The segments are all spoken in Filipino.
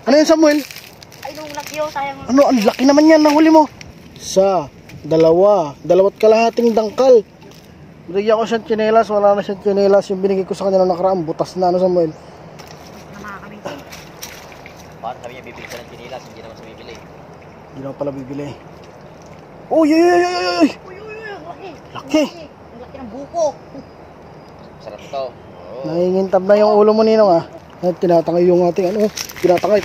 Ano yan, Samuel? Ay, nung laki oh, sayang. Ano, ang laki naman yan, nahuli mo. Isa, dalawa, dalawat kalahating dangkal. Bigyan ko siyang tsinelas, wala na siyang tsinelas. Yung binigay ko sa kanya nung nakaraan, butas na, ano, Samuel? Na mga kamingking. Paano sabi niya bibili ka ng chinilas, hindi naman sa bibili. Hindi naman pala bibili. Uy, uy, uy, uy, uy, uy! Laki. Laki! Ang laki ng buko. Sarap ito. Oo. Nangingintab na yung ulo mo, Ninong, ah. At tinatangay yung ating, ano, tinatangay.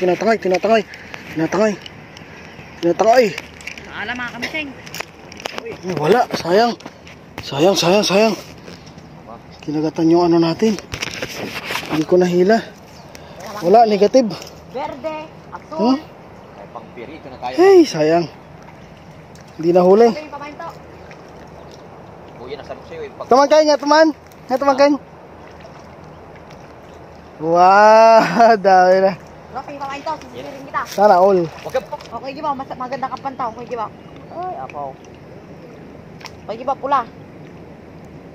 Alam mga kamingking. Ay, wala, sayang. Sayang. Kinagatan yung ano natin. Hindi ko nahila. Wala, negative. Verde, asul. Ay, pang piri, ito na tayo. Hey, sayang. Hindi nahuli. Ano yung pamain to? Kuya, nasabi ko sa'yo. Tumangkay nga, tumangkay. Wow, dami na. Rock, yung pamain to. Sisirin kita. Sana all. Wag ka pa. Okay, giba. Maganda ka pantaw. Okay, giba. Ay, apaw. Okay, giba. Pula.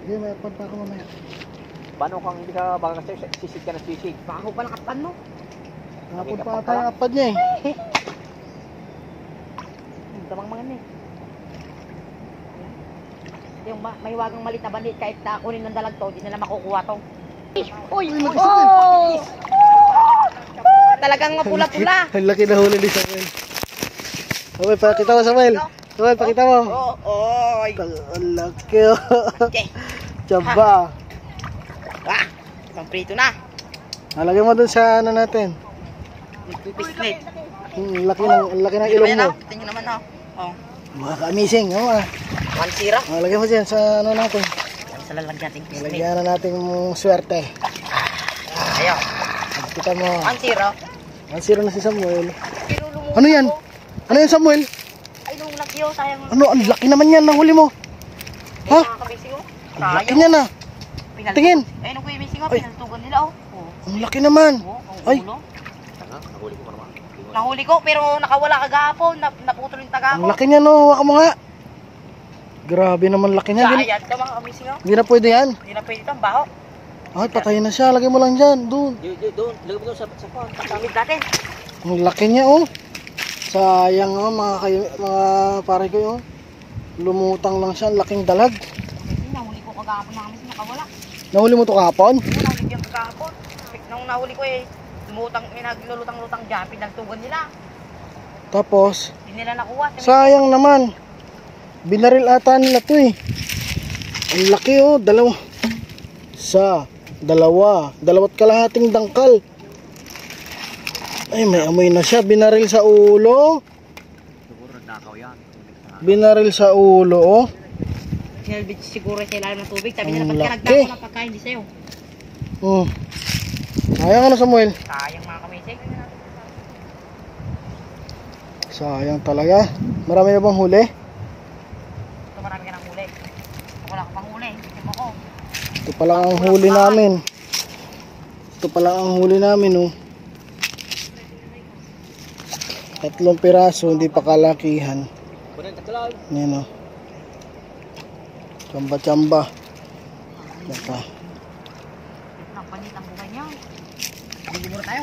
Hindi, may apad pa ako mamaya. Paano kung hindi ka baka kasi sisig ka ng sisig? Baka ko pa nakapan, no? Napad pa ata yung apad niya eh. Damang mga ni. Yung may wagang malit na bandit, kahit kunin ng dalag to, di nila makukuha tong. Uy! Oh! Talagang mapula-pula. Ang laki na huli ni Samuel. Okay, pakita mo, Samuel. Samuel, pakita mo. Oh! Oy! Ang laki oh. Okay. Tsaba. Ah! Ibang prito na. Nalagay mo dun sa ano natin. Nagpipis-plate. Laki ng ilong mo. Tingnan naman oh. Oh. Mga ka-amazing. 1-0. Nalagay mo dyan sa ano natin. Ano sa lalagyan natin? Nalagyan na natin swerte. Ayaw. Kita mo. 1-0. 1-0 na si Samuel. Pero lumuha Ano yan? Ano yan, Samuel? Ay, nung laki oh, sayang. Ano, ang laki naman yan. Nahuli mo. Ha? Nakakabising oh. Ang laki niya na. Tingin. Ay, nung kuya bising oh, Ay. pinaltugan nila oh. Ang laki naman. Oh, ang Ay. ulo. Nahuli ko pa naman. Nahuli ko, pero nakawala kagahapon. Naputol yung Ang taga ko. laki niya no. Waka mo nga. Grabe naman laki niya. Sayad ka mga kabising oh. Hindi na pwede yan. Hindi na pwede ito, ang baho. Ay, patayin na siya. Lagay mo lang dyan. Doon. Doon, lagay mo doon sa pan. Pasamid natin. Ang laki niya oh. Sayang oh mga pare ko oh. Lumutang lang siya. Ang laking dalag. Kabising, nahuli ko kagahapon mga kabising, nakawala. Nahuli mo to kahapon? Oo, nahuli ko yung kagahapon. Nung nahuli ko eh, naglulutang-lutang dyan, pinaltugan nila. Tapos, Hindi nila nakuha. sayang naman. Binaril ata nila to eh. Ang laki oh. Dalawat kalahating dangkal. Ay, may amoy na siya. Binaril sa ulo. Siguro nakaw yan. Binaril sa ulo oh. Sinalbit siguro sa ilalim ng tubig. Sabi nila, Ang ba't ka laki. nagdako ng pagkain di sa'yo? Sayang ano, Samuel? Sayang mga kamising. Sayang talaga. Marami na bang huli? Ito marami ka ng huli. Wala ka pang huli. Hindi mo ko. Ito pala ang huli namin. Oh. 3 piraso, hindi pa kalakihan. Kunin, taklaw. Yan o. Tsamba. Ito. Nagpalit ang buhay niya. Bili muna tayo.